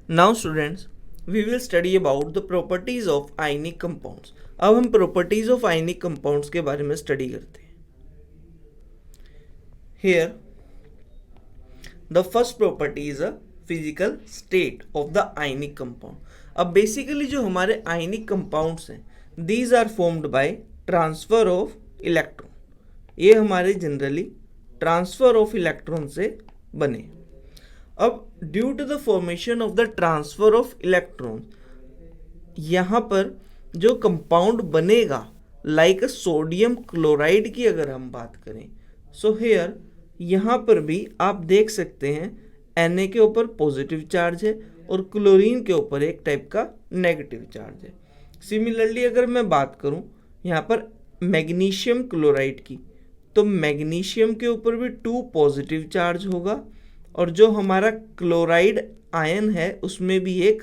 Now students we will study about the properties of ionic compounds. अब हम properties of ionic compounds के बारे में स्टडी करते हैं। Here the first property is a physical state of the ionic compound. अब basically जो हमारे आयनिक कंपाउंड्स हैं these are formed by transfer of electron. ये हमारे जनरली ट्रांसफर ऑफ इलेक्ट्रॉन से बने। अब due to the formation of the transfer of electron यहाँ पर जो कंपाउंड बनेगा लाइक सोडियम क्लोराइड की अगर हम बात करें सो हेयर यहाँ पर भी आप देख सकते हैं Na के ऊपर पॉजिटिव चार्ज है और क्लोरीन के ऊपर एक टाइप का नेगेटिव चार्ज है। सिमिलरली अगर मैं बात करूँ यहाँ पर मैग्नीशियम क्लोराइड की तो मैग्नीशियम के ऊपर भी 2 पॉजिटिव चार्ज होगा और जो हमारा क्लोराइड आयन है उसमें भी एक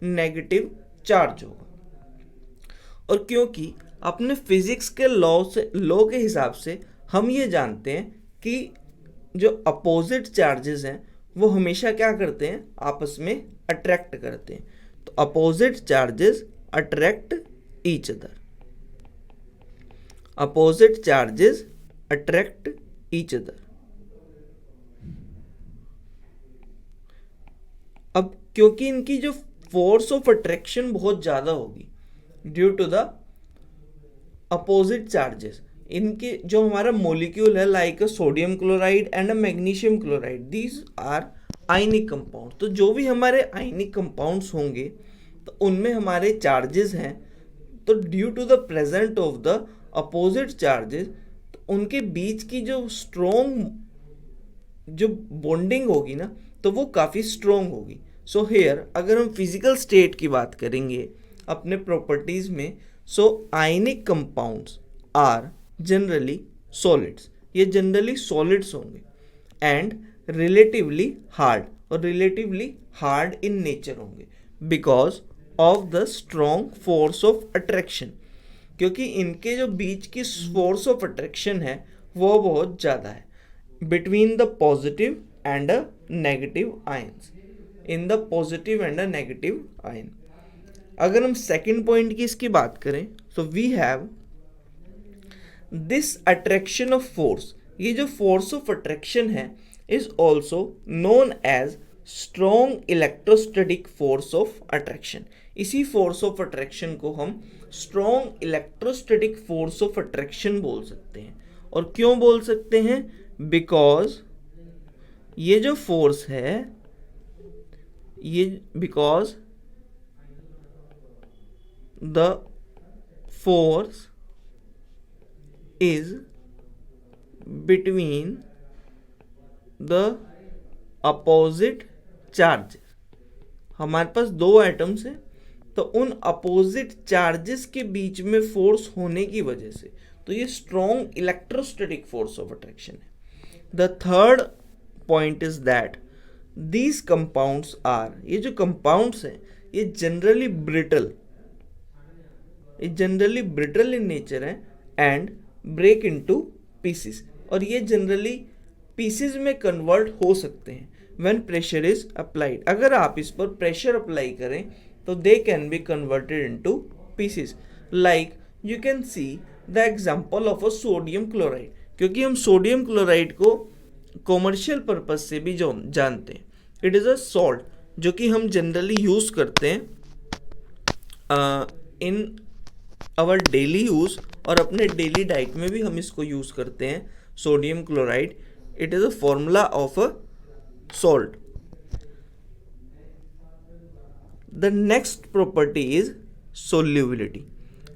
नेगेटिव चार्ज होगा। और क्योंकि अपने फिजिक्स के लॉ के हिसाब से हम ये जानते हैं कि जो अपोजिट चार्जेस हैं वो हमेशा क्या करते हैं, आपस में अट्रैक्ट करते हैं। तो opposite charges attract each other, opposite charges attract each other. अब क्योंकि इनकी जो फोर्स ऑफ अट्रैक्शन बहुत ज़्यादा होगी due to the opposite charges, इनके जो हमारा मॉलिक्यूल है like sodium chloride and magnesium chloride these are ionic compound. तो जो भी हमारे आयनिक कंपाउंड्स होंगे तो उनमें हमारे चार्जेस हैं, तो due to the present of the opposite charges तो उनके बीच की जो स्ट्रॉन्ग जो बॉन्डिंग होगी ना तो वो काफ़ी स्ट्रॉन्ग होगी। सो हेयर अगर हम फिजिकल स्टेट की बात करेंगे अपने प्रॉपर्टीज़ में so ionic compounds are generally solids, ये जनरली सॉलिड्स होंगे एंड रिलेटिवली हार्ड और रिलेटिवली हार्ड इन नेचर होंगे because of the strong force of attraction, क्योंकि इनके जो बीच की फोर्स ऑफ अट्रैक्शन है वो बहुत ज़्यादा है between the positive and a negative ions, in the positive and a negative ion. अगर हम सेकेंड पॉइंट की इसकी बात करें so we have this attraction of force, ये जो फोर्स ऑफ अट्रैक्शन है is also known as strong electrostatic force of attraction. इसी फोर्स ऑफ अट्रैक्शन को हम strong electrostatic force of attraction बोल सकते हैं। और क्यों बोल सकते हैं, बिकॉज ये जो फोर्स है ये because the force is between the opposite charges। हमारे पास दो एटम्स हैं तो उन अपोजिट चार्जेस के बीच में फोर्स होने की वजह से तो ये strong electrostatic force of attraction है। The third point is that these compounds are, ये जो कंपाउंड्स हैं ये जनरली ब्रिटल इन नेचर है एंड ब्रेक इनटू पीसेस, और ये जनरली पीसेस में कन्वर्ट हो सकते हैं व्हेन प्रेशर इज अप्लाइड। अगर आप इस पर प्रेशर अप्लाई करें तो they can be converted into pieces. Like you can see the example of a sodium chloride, क्योंकि हम सोडियम क्लोराइड को कॉमर्शियल पर्पज से भी जो जानते हैं, इट इज़ अ सॉल्ट जो कि हम जनरली यूज़ करते हैं इन आवर डेली यूज़, और अपने डेली डाइट में भी हम इसको यूज़ करते हैं sodium chloride. It is a formula of a salt. The next property is solubility.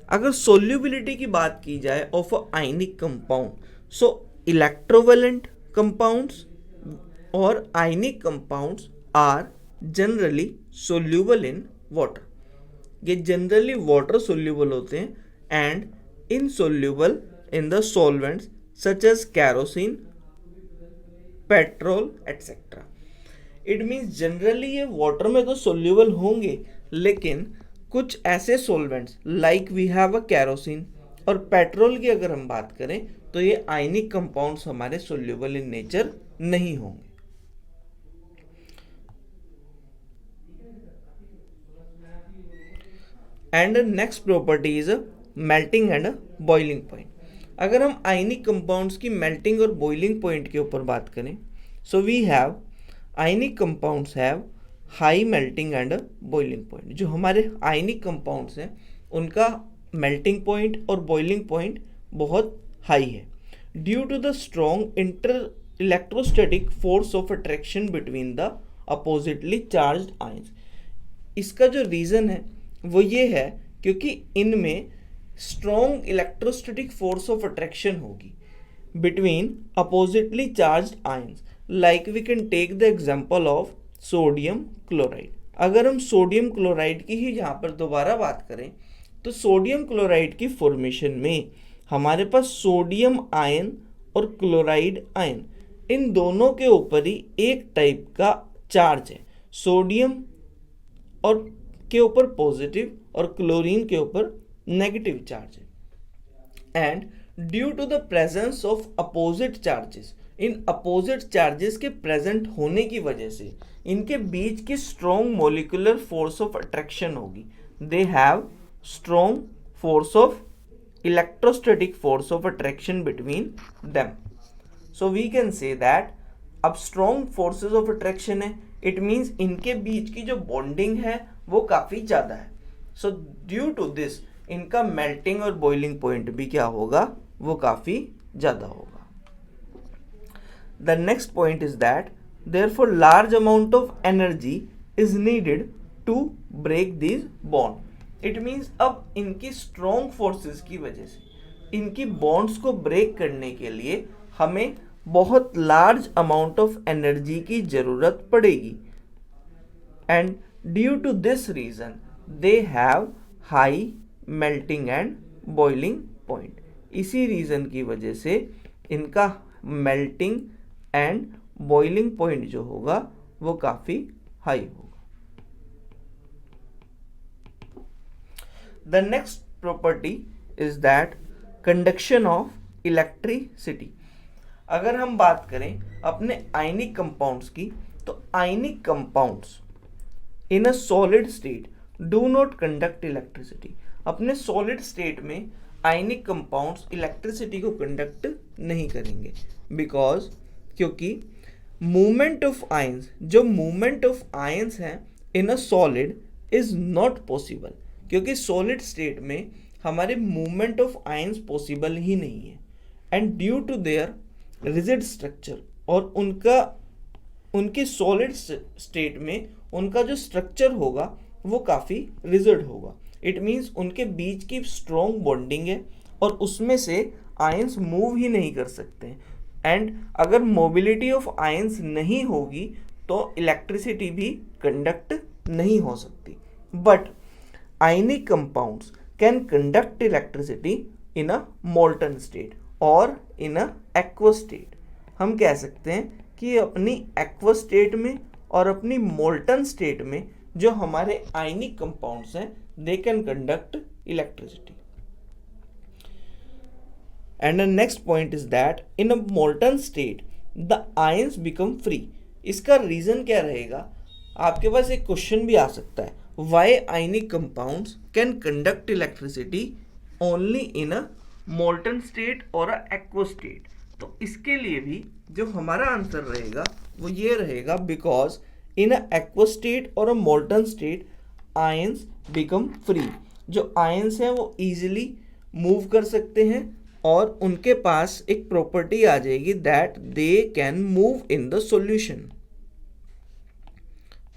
अगर सोल्यूबिलिटी की बात की जाए of a ionic compound so electrovalent compounds और ionic compounds are generally soluble in water. ये जनरली वाटर सोल्यूबल होते हैं and insoluble in the solvents such as kerosene, petrol, etc. It means generally ये water में तो soluble होंगे लेकिन कुछ ऐसे solvents like we have a kerosene और पेट्रोल की अगर हम बात करें तो ये आयनिक कंपाउंड्स हमारे soluble in nature नहीं होंगे। And next property is melting and boiling point. अगर हम आयनिक कंपाउंड्स की मेल्टिंग और बॉइलिंग पॉइंट के ऊपर बात करें, so we have ionic compounds have high melting and boiling point. जो हमारे आयनिक कंपाउंड्स हैं उनका मेल्टिंग पॉइंट और बॉइलिंग पॉइंट बहुत हाई है, due to the strong inter electrostatic force of attraction between the oppositely charged ions. इसका जो रीज़न है वो ये है क्योंकि इनमें strong electrostatic force of attraction होगी between oppositely charged ions. Like we can take the example of sodium chloride. अगर हम सोडियम क्लोराइड की ही यहाँ पर दोबारा बात करें तो सोडियम क्लोराइड की फॉर्मेशन में हमारे पास सोडियम आयन और क्लोराइड आयन, इन दोनों के ऊपर ही एक टाइप का चार्ज है। सोडियम और के ऊपर पॉजिटिव और क्लोरीन के ऊपर नेगेटिव चार्ज है। And due to the presence of opposite charges, इन अपोजिट चार्जेस के प्रेजेंट होने की वजह से इनके बीच की strong molecular force of attraction होगी। They have strong force of electrostatic force of attraction between them. So we can say that अब स्ट्रॉन्ग फोर्सेस ऑफ अट्रैक्शन है, इट मीन्स इनके बीच की जो बॉन्डिंग है वो काफ़ी ज़्यादा है। सो ड्यू टू दिस इनका मेल्टिंग और बॉइलिंग पॉइंट भी क्या होगा, वो काफ़ी ज़्यादा होगा। The next point is that therefore large amount of energy is needed to break this bond. It means अब इनकी स्ट्रॉन्ग फोर्सेस की वजह से इनकी बॉन्ड्स को ब्रेक करने के लिए हमें बहुत लार्ज अमाउंट ऑफ एनर्जी की ज़रूरत पड़ेगी। And due to this reason they have high melting and boiling point. इसी रीज़न की वजह से इनका मेल्टिंग एंड बॉइलिंग पॉइंट जो होगा वो काफ़ी हाई होगा। The next property is that conduction of electricity. अगर हम बात करें अपने आयनिक कंपाउंड्स की, तो ionic compounds in a solid state do not conduct electricity. अपने सॉलिड स्टेट में आयनिक कंपाउंड्स इलेक्ट्रिसिटी को कंडक्ट नहीं करेंगे, बिकॉज क्योंकि मूवमेंट ऑफ आयंस, जो मूवमेंट ऑफ आयंस हैं in a solid is not possible, क्योंकि सॉलिड स्टेट में हमारे मूवमेंट ऑफ आयंस पॉसिबल ही नहीं है। And due to their rigid structure, और उनके सॉलिड स्टेट में उनका जो स्ट्रक्चर होगा वो काफ़ी रिजिड होगा। इट मीन्स उनके बीच की स्ट्रॉन्ग बॉन्डिंग है और उसमें से आयंस मूव ही नहीं कर सकते। एंड अगर मोबिलिटी ऑफ आयंस नहीं होगी तो इलेक्ट्रिसिटी भी कंडक्ट नहीं हो सकती। But ionic compounds can conduct electricity in a molten state और इन अ एक्वस स्टेट। हम कह सकते हैं कि अपनी एक्वस स्टेट में और अपनी मोल्टन स्टेट में जो हमारे आयनिक कंपाउंड्स हैं दे can conduct electricity. And the next point is that in a molten state the ions become free. इसका रीजन क्या रहेगा, आपके पास एक क्वेश्चन भी आ सकता है, why ionic compounds can conduct electricity only in a molten state और अ एक्वस स्टेट। तो इसके लिए भी जो हमारा आंसर रहेगा वो ये रहेगा, because in a aqueous state और a molten state ions become free. जो आयंस हैं वो इजीली मूव कर सकते हैं और उनके पास एक प्रॉपर्टी आ जाएगी that they can move in the solution.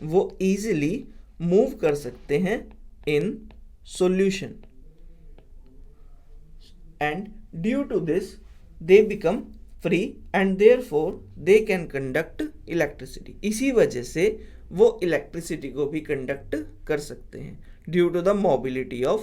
वो इजीली मूव कर सकते हैं in solution and due to this they become free and therefore they can conduct electricity. इसी वजह से वो इलेक्ट्रिसिटी को भी कंडक्ट कर सकते हैं due to the mobility of